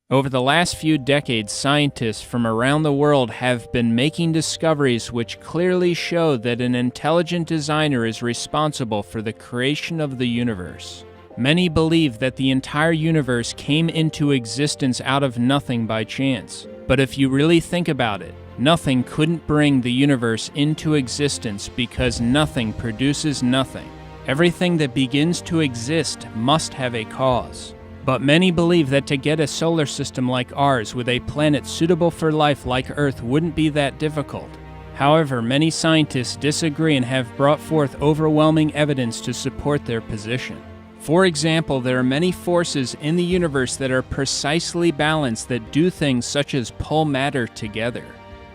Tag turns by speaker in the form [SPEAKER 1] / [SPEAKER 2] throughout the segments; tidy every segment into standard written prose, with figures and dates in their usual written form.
[SPEAKER 1] Over the last few decades, scientists from around the world have been making discoveries which clearly show that an intelligent designer is responsible for the creation of the universe. Many believe that the entire universe came into existence out of nothing by chance. But if you really think about it, nothing couldn't bring the universe into existence because nothing produces nothing. Everything that begins to exist must have a cause. But many believe that to get a solar system like ours with a planet suitable for life like Earth wouldn't be that difficult. However, many scientists disagree and have brought forth overwhelming evidence to support their position. For example, there are many forces in the universe that are precisely balanced that do things such as pull matter together.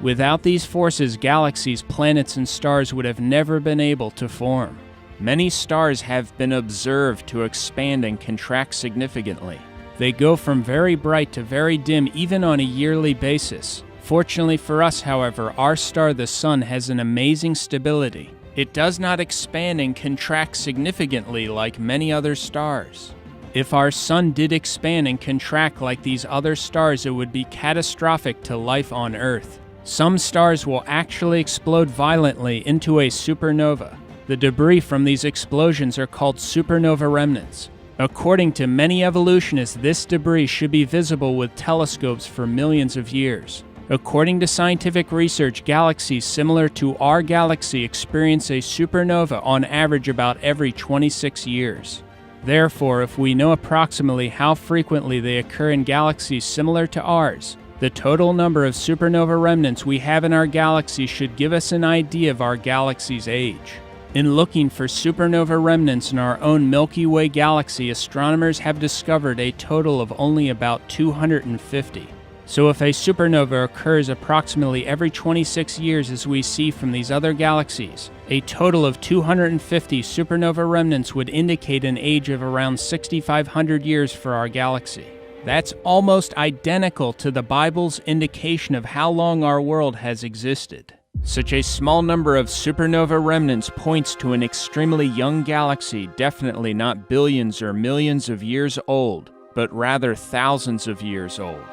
[SPEAKER 1] Without these forces, galaxies, planets, and stars would have never been able to form. Many stars have been observed to expand and contract significantly. They go from very bright to very dim even on a yearly basis. Fortunately for us, however, our star, the Sun, has an amazing stability. It does not expand and contract significantly like many other stars. If our Sun did expand and contract like these other stars, it would be catastrophic to life on Earth. Some stars will actually explode violently into a supernova. The debris from these explosions are called supernova remnants. According to many evolutionists, this debris should be visible with telescopes for millions of years. According to scientific research, galaxies similar to our galaxy experience a supernova on average about every 26 years. Therefore, if we know approximately how frequently they occur in galaxies similar to ours, the total number of supernova remnants we have in our galaxy should give us an idea of our galaxy's age. In looking for supernova remnants in our own Milky Way galaxy, astronomers have discovered a total of only about 250. So if a supernova occurs approximately every 26 years as we see from these other galaxies, a total of 250 supernova remnants would indicate an age of around 6,500 years for our galaxy. That's almost identical to the Bible's indication of how long our world has existed. Such a small number of supernova remnants points to an extremely young galaxy, definitely not billions or millions of years old, but rather thousands of years old.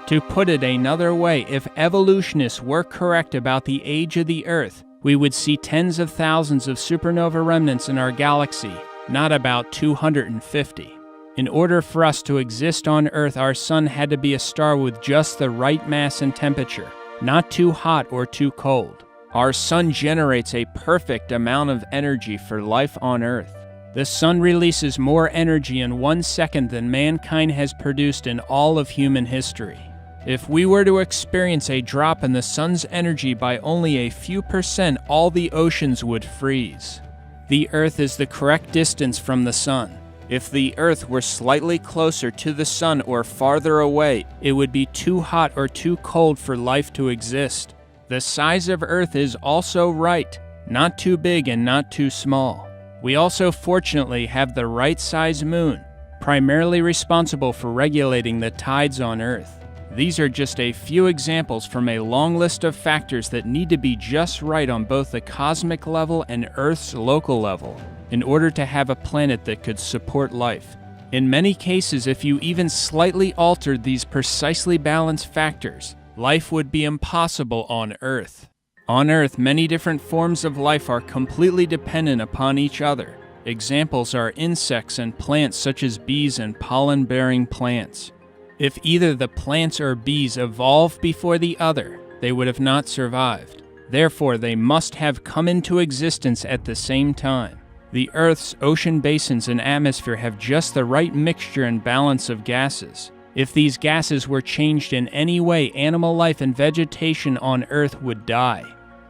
[SPEAKER 1] To put it another way, if evolutionists were correct about the age of the Earth, we would see tens of thousands of supernova remnants in our galaxy, not about 250. In order for us to exist on Earth, our Sun had to be a star with just the right mass and temperature. Not too hot or too cold. Our Sun generates a perfect amount of energy for life on Earth. The Sun releases more energy in 1 second than mankind has produced in all of human history. If we were to experience a drop in the Sun's energy by only a few percent, all the oceans would freeze. The Earth is the correct distance from the Sun. If the Earth were slightly closer to the Sun or farther away, it would be too hot or too cold for life to exist. The size of Earth is also right, not too big and not too small. We also fortunately have the right size moon, primarily responsible for regulating the tides on Earth. These are just a few examples from a long list of factors that need to be just right on both the cosmic level and Earth's local level, in order to have a planet that could support life. In many cases, if you even slightly altered these precisely balanced factors, life would be impossible on Earth. On Earth, many different forms of life are completely dependent upon each other. Examples are insects and plants such as bees and pollen-bearing plants. If either the plants or bees evolved before the other, they would have not survived. Therefore, they must have come into existence at the same time. The Earth's ocean basins and atmosphere have just the right mixture and balance of gases. If these gases were changed in any way, animal life and vegetation on Earth would die.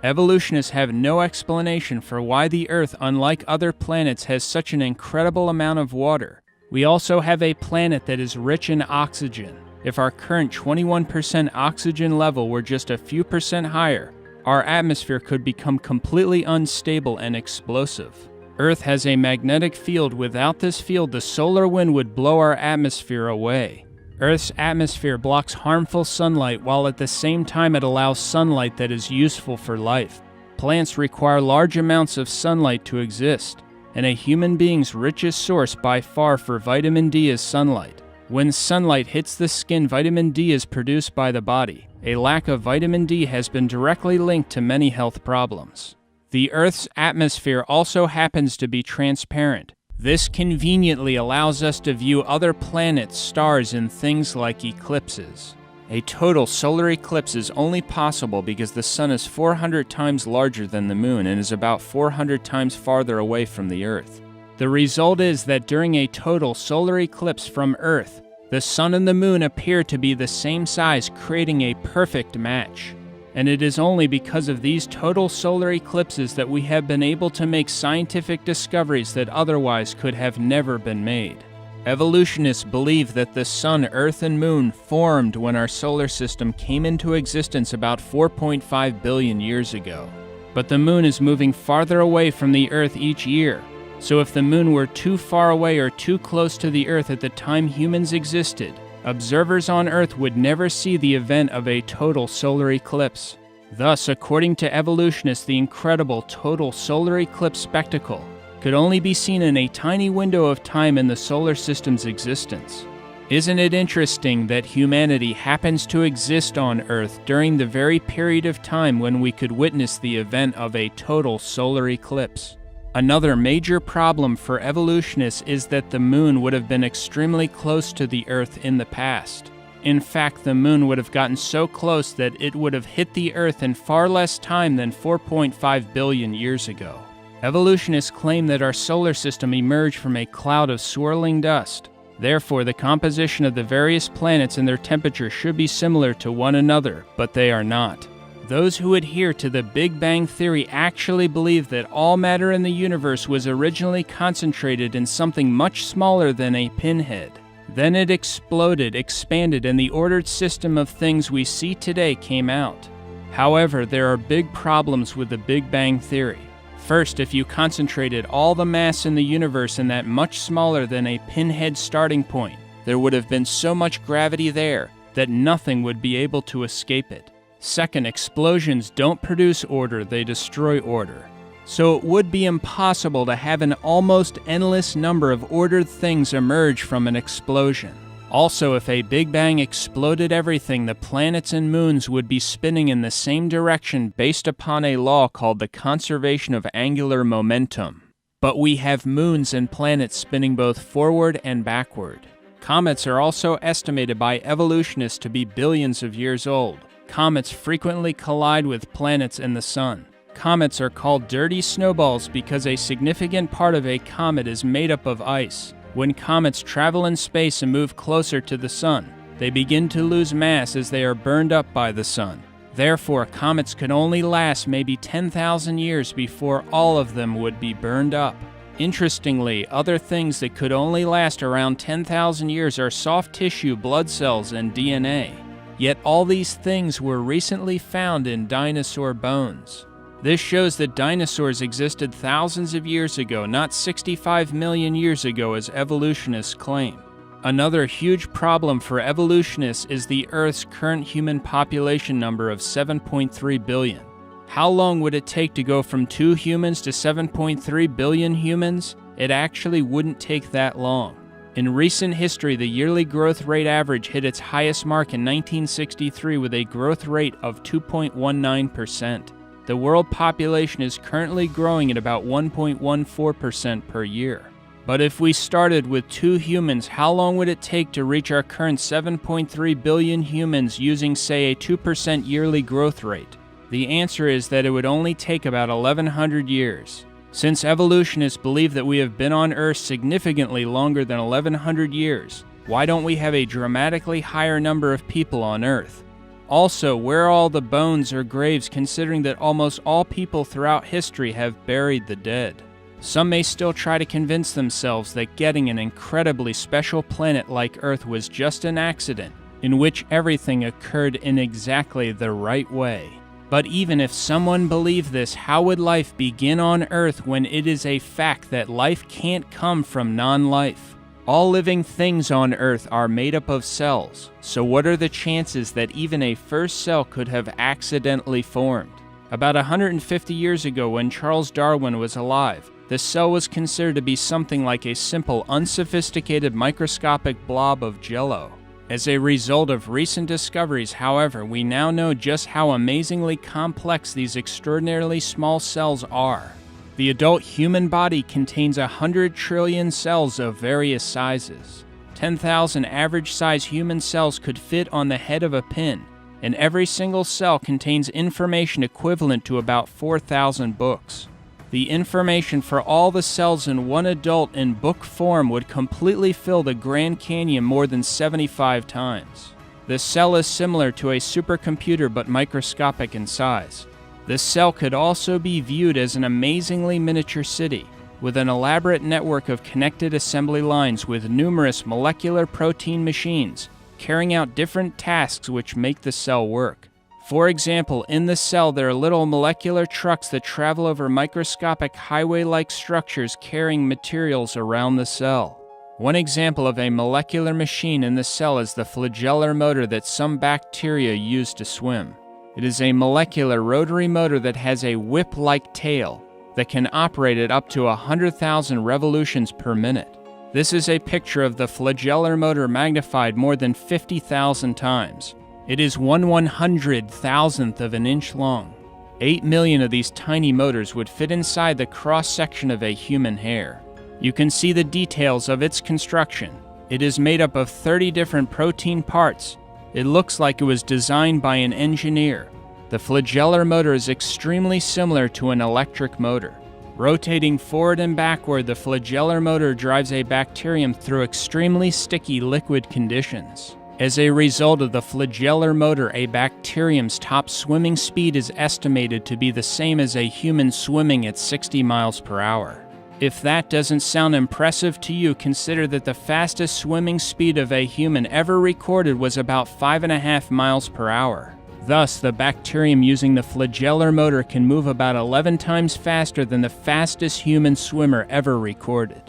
[SPEAKER 1] Evolutionists have no explanation for why the Earth, unlike other planets, has such an incredible amount of water. We also have a planet that is rich in oxygen. If our current 21% oxygen level were just a few percent higher, our atmosphere could become completely unstable and explosive. Earth has a magnetic field. Without this field, the solar wind would blow our atmosphere away. Earth's atmosphere blocks harmful sunlight, while at the same time it allows sunlight that is useful for life. Plants require large amounts of sunlight to exist, and a human being's richest source by far for vitamin D is sunlight. When sunlight hits the skin, vitamin D is produced by the body. A lack of vitamin D has been directly linked to many health problems. The Earth's atmosphere also happens to be transparent. This conveniently allows us to view other planets, stars, and things like eclipses. A total solar eclipse is only possible because the sun is 400 times larger than the moon and is about 400 times farther away from the Earth. The result is that during a total solar eclipse from Earth, the sun and the moon appear to be the same size, creating a perfect match. And it is only because of these total solar eclipses that we have been able to make scientific discoveries that otherwise could have never been made. Evolutionists believe that the sun, earth, and moon formed when our solar system came into existence about 4.5 billion years ago. But the moon is moving farther away from the Earth each year. So if the moon were too far away or too close to the Earth at the time humans existed, observers on Earth would never see the event of a total solar eclipse. Thus, according to evolutionists, the incredible total solar eclipse spectacle could only be seen in a tiny window of time in the solar system's existence. Isn't it interesting that humanity happens to exist on Earth during the very period of time when we could witness the event of a total solar eclipse? Another major problem for evolutionists is that the moon would have been extremely close to the Earth in the past. In fact, the moon would have gotten so close that it would have hit the Earth in far less time than 4.5 billion years ago. Evolutionists claim that our solar system emerged from a cloud of swirling dust. Therefore, the composition of the various planets and their temperature should be similar to one another, but they are not. Those who adhere to the Big Bang Theory actually believe that all matter in the universe was originally concentrated in something much smaller than a pinhead. Then it exploded, expanded, and the ordered system of things we see today came out. However, there are big problems with the Big Bang Theory. First, if you concentrated all the mass in the universe in that much smaller than a pinhead starting point, there would have been so much gravity there that nothing would be able to escape it. Second, explosions don't produce order, they destroy order. So it would be impossible to have an almost endless number of ordered things emerge from an explosion. Also, if a Big Bang exploded everything, the planets and moons would be spinning in the same direction based upon a law called the conservation of angular momentum. But we have moons and planets spinning both forward and backward. Comets are also estimated by evolutionists to be billions of years old. Comets frequently collide with planets and the sun. Comets are called dirty snowballs because a significant part of a comet is made up of ice. When comets travel in space and move closer to the sun, they begin to lose mass as they are burned up by the sun. Therefore, comets could only last maybe 10,000 years before all of them would be burned up. Interestingly, other things that could only last around 10,000 years are soft tissue, blood cells, and DNA. Yet all these things were recently found in dinosaur bones. This shows that dinosaurs existed thousands of years ago, not 65 million years ago as evolutionists claim. Another huge problem for evolutionists is the Earth's current human population number of 7.3 billion. How long would it take to go from 2 humans to 7.3 billion humans? It actually wouldn't take that long. In recent history, the yearly growth rate average hit its highest mark in 1963 with a growth rate of 2.19%. The world population is currently growing at about 1.14% per year. But if we started with 2 humans, how long would it take to reach our current 7.3 billion humans using, say, a 2% yearly growth rate? The answer is that it would only take about 1,100 years. Since evolutionists believe that we have been on Earth significantly longer than 1,100 years, why don't we have a dramatically higher number of people on Earth? Also, where are all the bones or graves, considering that almost all people throughout history have buried the dead? Some may still try to convince themselves that getting an incredibly special planet like Earth was just an accident, in which everything occurred in exactly the right way. But even if someone believed this, how would life begin on Earth when it is a fact that life can't come from non-life? All living things on Earth are made up of cells, so what are the chances that even a first cell could have accidentally formed? About 150 years ago, when Charles Darwin was alive, the cell was considered to be something like a simple, unsophisticated microscopic blob of jello. As a result of recent discoveries, however, we now know just how amazingly complex these extraordinarily small cells are. The adult human body contains 100 trillion cells of various sizes. 10,000 average-size human cells could fit on the head of a pin, and every single cell contains information equivalent to about 4,000 books. The information for all the cells in one adult in book form would completely fill the Grand Canyon more than 75 times. The cell is similar to a supercomputer but microscopic in size. The cell could also be viewed as an amazingly miniature city, with an elaborate network of connected assembly lines with numerous molecular protein machines carrying out different tasks which make the cell work. For example, in the cell there are little molecular trucks that travel over microscopic highway-like structures carrying materials around the cell. One example of a molecular machine in the cell is the flagellar motor that some bacteria use to swim. It is a molecular rotary motor that has a whip-like tail that can operate at up to 100,000 revolutions per minute. This is a picture of the flagellar motor magnified more than 50,000 times. It is 1/100,000th of an inch long. 8 million of these tiny motors would fit inside the cross-section of a human hair. You can see the details of its construction. It is made up of 30 different protein parts. It looks like it was designed by an engineer. The flagellar motor is extremely similar to an electric motor. Rotating forward and backward, the flagellar motor drives a bacterium through extremely sticky liquid conditions. As a result of the flagellar motor, a bacterium's top swimming speed is estimated to be the same as a human swimming at 60 miles per hour. If that doesn't sound impressive to you, consider that the fastest swimming speed of a human ever recorded was about 5.5 miles per hour. Thus, the bacterium using the flagellar motor can move about 11 times faster than the fastest human swimmer ever recorded.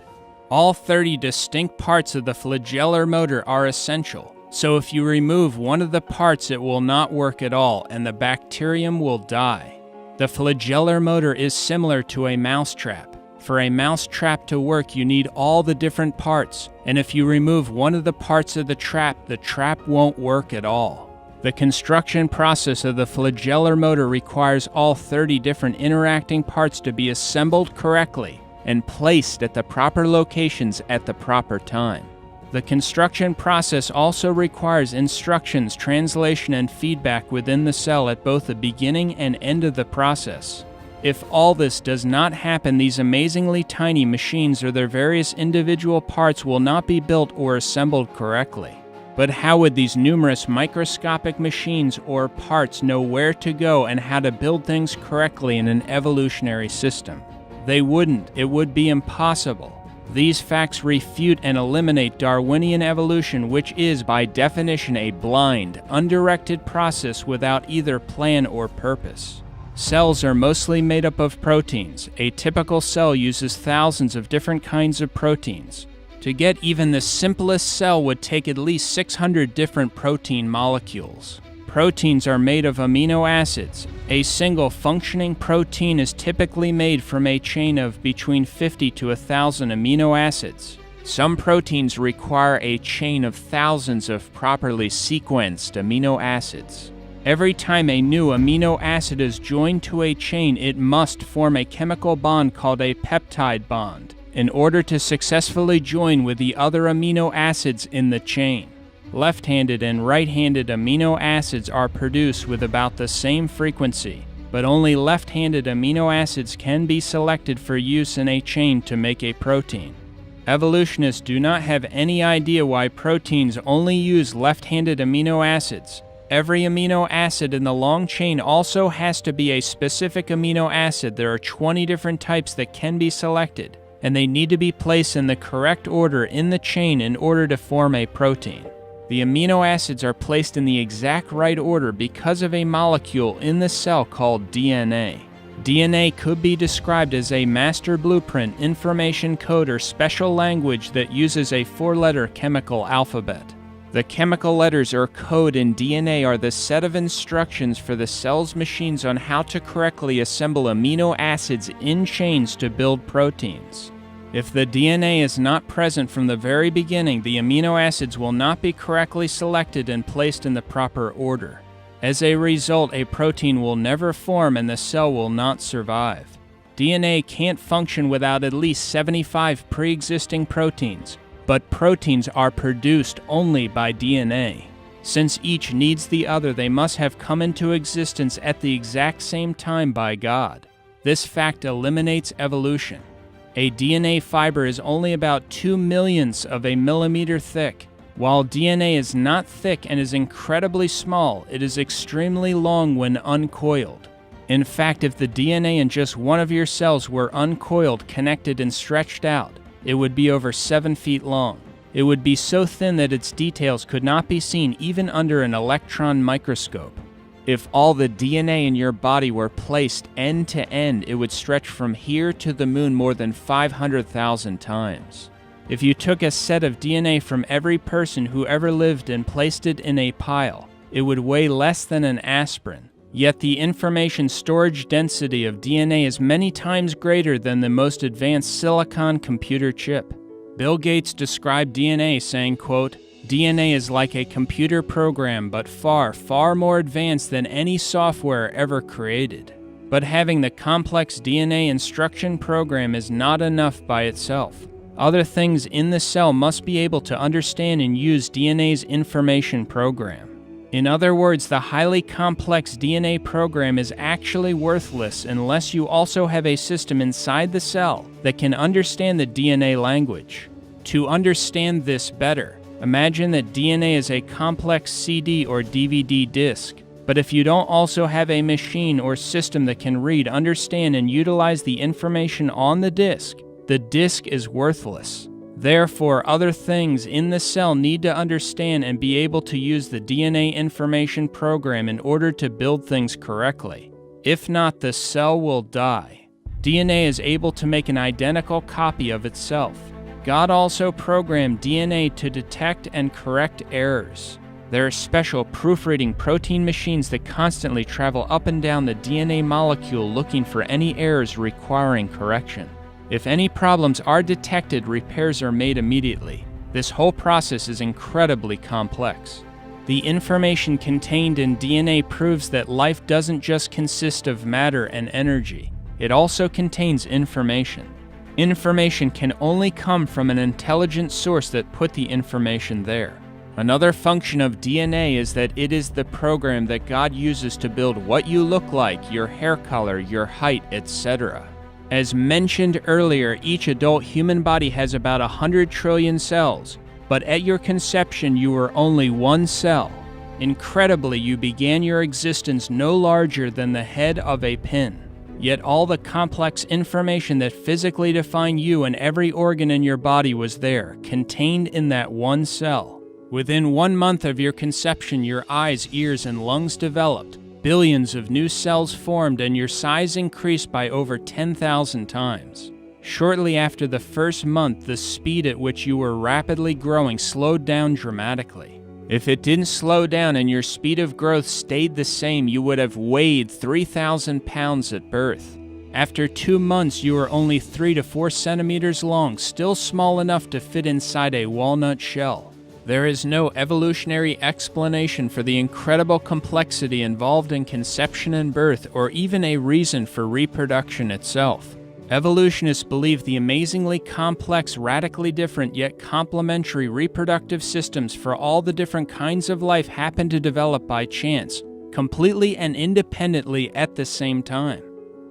[SPEAKER 1] All 30 distinct parts of the flagellar motor are essential. So if you remove one of the parts, it will not work at all, and the bacterium will die. The flagellar motor is similar to a mousetrap. For a mousetrap to work, you need all the different parts, and if you remove one of the parts of the trap won't work at all. The construction process of the flagellar motor requires all 30 different interacting parts to be assembled correctly and placed at the proper locations at the proper time. The construction process also requires instructions, translation, and feedback within the cell at both the beginning and end of the process. If all this does not happen, these amazingly tiny machines or their various individual parts will not be built or assembled correctly. But how would these numerous microscopic machines or parts know where to go and how to build things correctly in an evolutionary system? They wouldn't. It would be impossible. These facts refute and eliminate Darwinian evolution, which is, by definition, a blind, undirected process without either plan or purpose. Cells are mostly made up of proteins. A typical cell uses thousands of different kinds of proteins. To get even the simplest cell would take at least 600 different protein molecules. Proteins are made of amino acids. A single functioning protein is typically made from a chain of between 50 to 1,000 amino acids. Some proteins require a chain of thousands of properly sequenced amino acids. Every time a new amino acid is joined to a chain, it must form a chemical bond called a peptide bond in order to successfully join with the other amino acids in the chain. Left-handed and right-handed amino acids are produced with about the same frequency, but only left-handed amino acids can be selected for use in a chain to make a protein. Evolutionists do not have any idea why proteins only use left-handed amino acids. Every amino acid in the long chain also has to be a specific amino acid. There are 20 different types that can be selected, and they need to be placed in the correct order in the chain in order to form a protein. The amino acids are placed in the exact right order because of a molecule in the cell called DNA. DNA could be described as a master blueprint, information code, or special language that uses a 4-letter chemical alphabet. The chemical letters or code in DNA are the set of instructions for the cell's machines on how to correctly assemble amino acids in chains to build proteins. If the DNA is not present from the very beginning, the amino acids will not be correctly selected and placed in the proper order. As a result, a protein will never form and the cell will not survive. DNA can't function without at least 75 pre-existing proteins, but proteins are produced only by DNA. Since each needs the other, they must have come into existence at the exact same time by God. This fact eliminates evolution. A DNA fiber is only about 2/millionths of a millimeter thick. While DNA is not thick and is incredibly small, it is extremely long when uncoiled. In fact, if the DNA in just one of your cells were uncoiled, connected, and stretched out, it would be over 7 feet long. It would be so thin that its details could not be seen even under an electron microscope. If all the DNA in your body were placed end to end, it would stretch from here to the moon more than 500,000 times. If you took a set of DNA from every person who ever lived and placed it in a pile, it would weigh less than an aspirin. Yet the information storage density of DNA is many times greater than the most advanced silicon computer chip. Bill Gates described DNA saying, quote, "DNA is like a computer program, but far, far more advanced than any software ever created." But having the complex DNA instruction program is not enough by itself. Other things in the cell must be able to understand and use DNA's information program. In other words, the highly complex DNA program is actually worthless unless you also have a system inside the cell that can understand the DNA language. To understand this better, imagine that DNA is a complex CD or DVD disc. But if you don't also have a machine or system that can read, understand, and utilize the information on the disc is worthless. Therefore, other things in the cell need to understand and be able to use the DNA information program in order to build things correctly. If not, the cell will die. DNA is able to make an identical copy of itself. God also programmed DNA to detect and correct errors. There are special proofreading protein machines that constantly travel up and down the DNA molecule looking for any errors requiring correction. If any problems are detected, repairs are made immediately. This whole process is incredibly complex. The information contained in DNA proves that life doesn't just consist of matter and energy. It also contains information. Information can only come from an intelligent source that put the information there. Another function of DNA is that it is the program that God uses to build what you look like, your hair color, your height, etc. As mentioned earlier, each adult human body has about 100 trillion cells, but at your conception you were only one cell. Incredibly, you began your existence no larger than the head of a pin. Yet all the complex information that physically defined you and every organ in your body was there, contained in that one cell. Within 1 month of your conception, your eyes, ears, and lungs developed. Billions of new cells formed and your size increased by over 10,000 times. Shortly after the first month, the speed at which you were rapidly growing slowed down dramatically. If it didn't slow down and your speed of growth stayed the same, you would have weighed 3,000 pounds at birth. After 2 months, you were only 3 to 4 centimeters long, still small enough to fit inside a walnut shell. There is no evolutionary explanation for the incredible complexity involved in conception and birth, or even a reason for reproduction itself. Evolutionists believe the amazingly complex, radically different yet complementary reproductive systems for all the different kinds of life happen to develop by chance, completely and independently at the same time.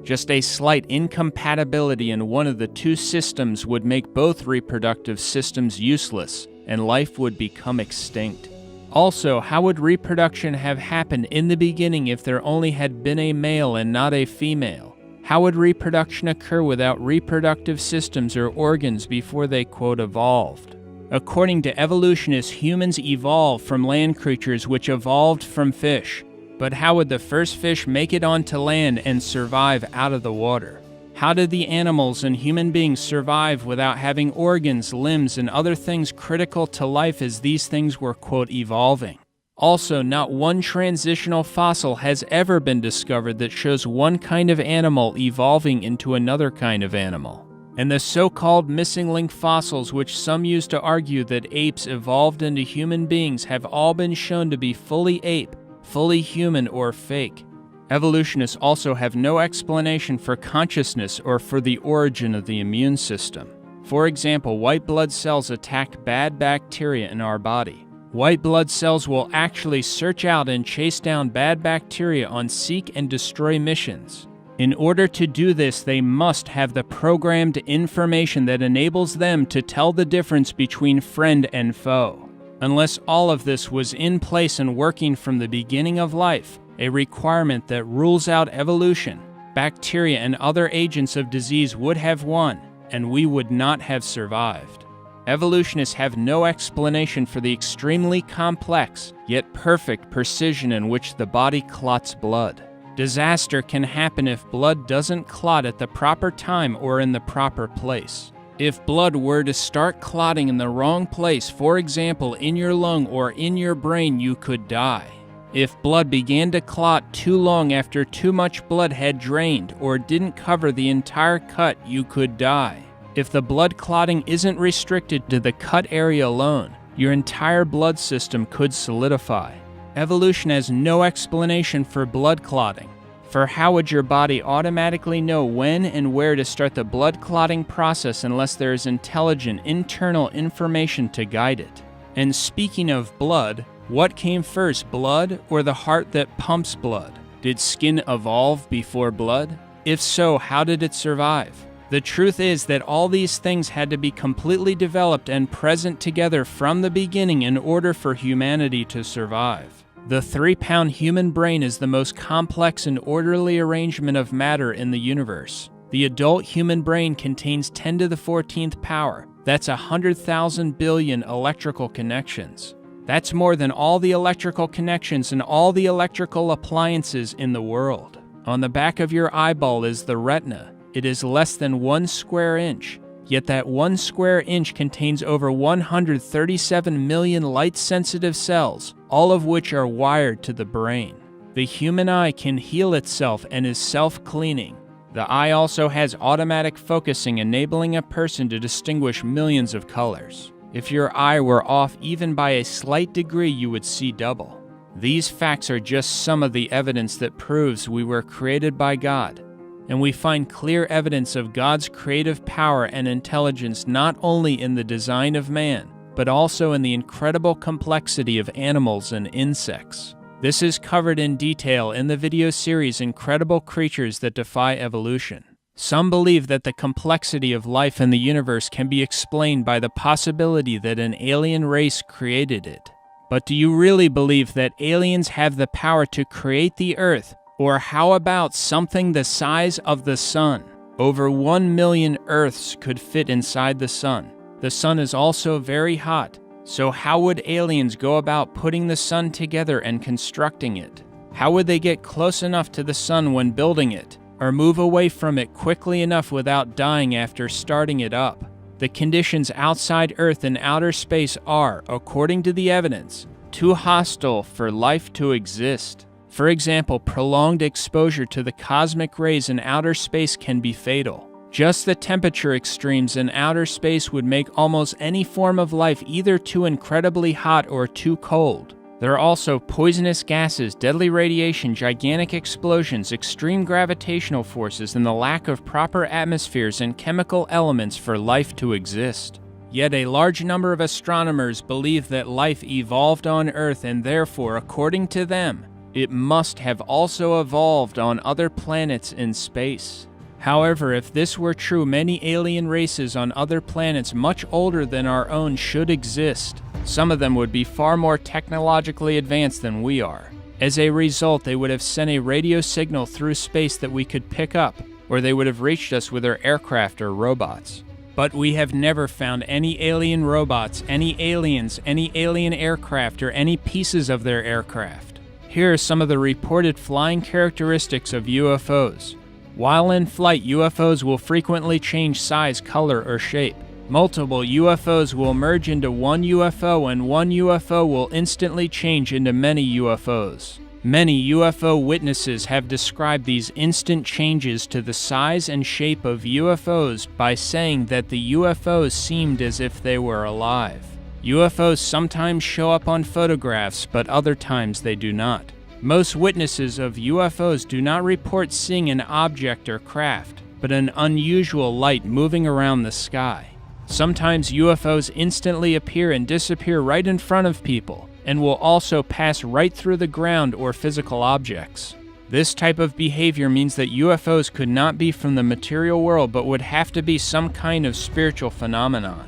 [SPEAKER 1] Just a slight incompatibility in one of the two systems would make both reproductive systems useless, and life would become extinct. Also, how would reproduction have happened in the beginning if there only had been a male and not a female? How would reproduction occur without reproductive systems or organs before they, quote, evolved? According to evolutionists, humans evolved from land creatures which evolved from fish. But how would the first fish make it onto land and survive out of the water? How did the animals and human beings survive without having organs, limbs, and other things critical to life as these things were, quote, evolving? Also, not one transitional fossil has ever been discovered that shows one kind of animal evolving into another kind of animal. And the so-called missing link fossils, which some use to argue that apes evolved into human beings, have all been shown to be fully ape, fully human, or fake. Evolutionists also have no explanation for consciousness or for the origin of the immune system. For example, white blood cells attack bad bacteria in our body. White blood cells will actually search out and chase down bad bacteria on seek and destroy missions. In order to do this, they must have the programmed information that enables them to tell the difference between friend and foe. Unless all of this was in place and working from the beginning of life, a requirement that rules out evolution, bacteria and other agents of disease would have won, and we would not have survived. Evolutionists have no explanation for the extremely complex, yet perfect precision in which the body clots blood. Disaster can happen if blood doesn't clot at the proper time or in the proper place. If blood were to start clotting in the wrong place, for example, in your lung or in your brain, you could die. If blood began to clot too long after too much blood had drained or didn't cover the entire cut, you could die. If the blood clotting isn't restricted to the cut area alone, your entire blood system could solidify. Evolution has no explanation for blood clotting. For how would your body automatically know when and where to start the blood clotting process unless there is intelligent internal information to guide it? And speaking of blood, what came first, blood or the heart that pumps blood? Did skin evolve before blood? If so, how did it survive? The truth is that all these things had to be completely developed and present together from the beginning in order for humanity to survive. The 3-pound human brain is the most complex and orderly arrangement of matter in the universe. The adult human brain contains 10 to the 14th power. That's 100,000 billion electrical connections. That's more than all the electrical connections and all the electrical appliances in the world. On the back of your eyeball is the retina. It is less than 1 square inch. Yet that 1 square inch contains over 137 million light-sensitive cells, all of which are wired to the brain. The human eye can heal itself and is self-cleaning. The eye also has automatic focusing, enabling a person to distinguish millions of colors. If your eye were off even by a slight degree, you would see double. These facts are just some of the evidence that proves we were created by God. And we find clear evidence of God's creative power and intelligence not only in the design of man, but also in the incredible complexity of animals and insects. This is covered in detail in the video series Incredible Creatures That Defy Evolution. Some believe that the complexity of life in the universe can be explained by the possibility that an alien race created it. But do you really believe that aliens have the power to create the Earth? Or how about something the size of the sun? Over 1 million Earths could fit inside the sun. The sun is also very hot. So how would aliens go about putting the sun together and constructing it? How would they get close enough to the sun when building it, or move away from it quickly enough without dying after starting it up? The conditions outside Earth and outer space are, according to the evidence, too hostile for life to exist. For example, prolonged exposure to the cosmic rays in outer space can be fatal. Just the temperature extremes in outer space would make almost any form of life either too incredibly hot or too cold. There are also poisonous gases, deadly radiation, gigantic explosions, extreme gravitational forces, and the lack of proper atmospheres and chemical elements for life to exist. Yet a large number of astronomers believe that life evolved on Earth, and therefore, according to them, it must have also evolved on other planets in space. However, if this were true, many alien races on other planets much older than our own should exist. Some of them would be far more technologically advanced than we are. As a result, they would have sent a radio signal through space that we could pick up, or they would have reached us with their aircraft or robots. But we have never found any alien robots, any aliens, any alien aircraft, or any pieces of their aircraft. Here are some of the reported flying characteristics of UFOs. While in flight, UFOs will frequently change size, color, or shape. Multiple UFOs will merge into one UFO, and one UFO will instantly change into many UFOs. Many UFO witnesses have described these instant changes to the size and shape of UFOs by saying that the UFOs seemed as if they were alive. UFOs sometimes show up on photographs, but other times they do not. Most witnesses of UFOs do not report seeing an object or craft, but an unusual light moving around the sky. Sometimes UFOs instantly appear and disappear right in front of people, and will also pass right through the ground or physical objects. This type of behavior means that UFOs could not be from the material world, but would have to be some kind of spiritual phenomenon.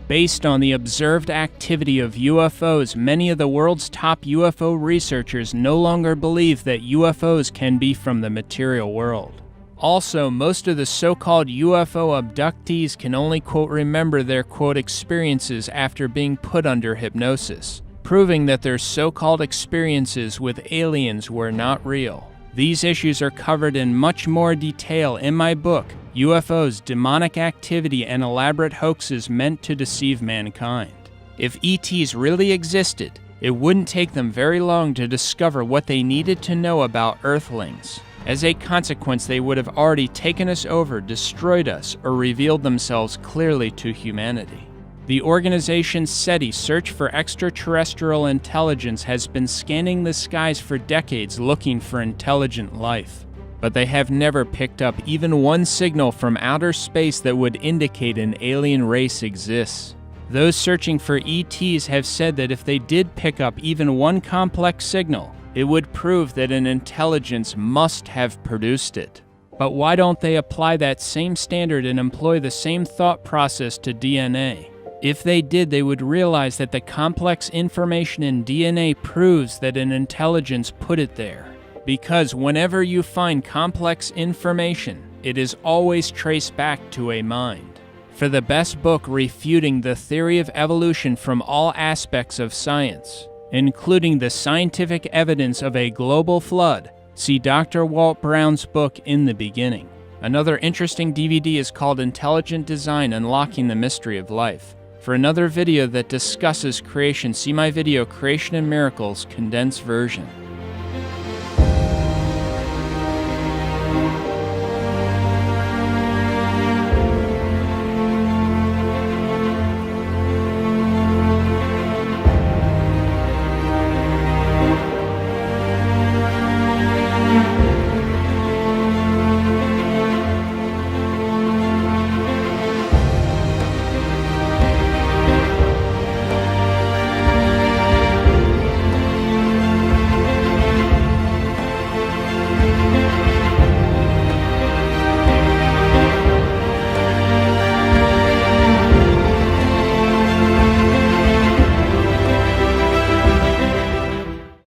[SPEAKER 1] Based on the observed activity of UFOs, many of the world's top UFO researchers no longer believe that UFOs can be from the material world. Also, most of the so-called UFO abductees can only, quote, remember their, quote, experiences after being put under hypnosis, proving that their so-called experiences with aliens were not real. These issues are covered in much more detail in my book, UFOs, Demonic Activity and Elaborate Hoaxes Meant to Deceive Mankind. If ETs really existed, it wouldn't take them very long to discover what they needed to know about Earthlings. As a consequence, they would have already taken us over, destroyed us, or revealed themselves clearly to humanity. The organization SETI, Search for Extraterrestrial Intelligence, has been scanning the skies for decades looking for intelligent life. But they have never picked up even one signal from outer space that would indicate an alien race exists. Those searching for ETs have said that if they did pick up even one complex signal, it would prove that an intelligence must have produced it. But why don't they apply that same standard and employ the same thought process to DNA? If they did, they would realize that the complex information in DNA proves that an intelligence put it there. Because whenever you find complex information, it is always traced back to a mind. For the best book refuting the theory of evolution from all aspects of science, including the scientific evidence of a global flood, see Dr. Walt Brown's book In the Beginning. Another interesting DVD is called Intelligent Design: Unlocking the Mystery of Life. For another video that discusses creation, see my video Creation and Miracles, condensed version.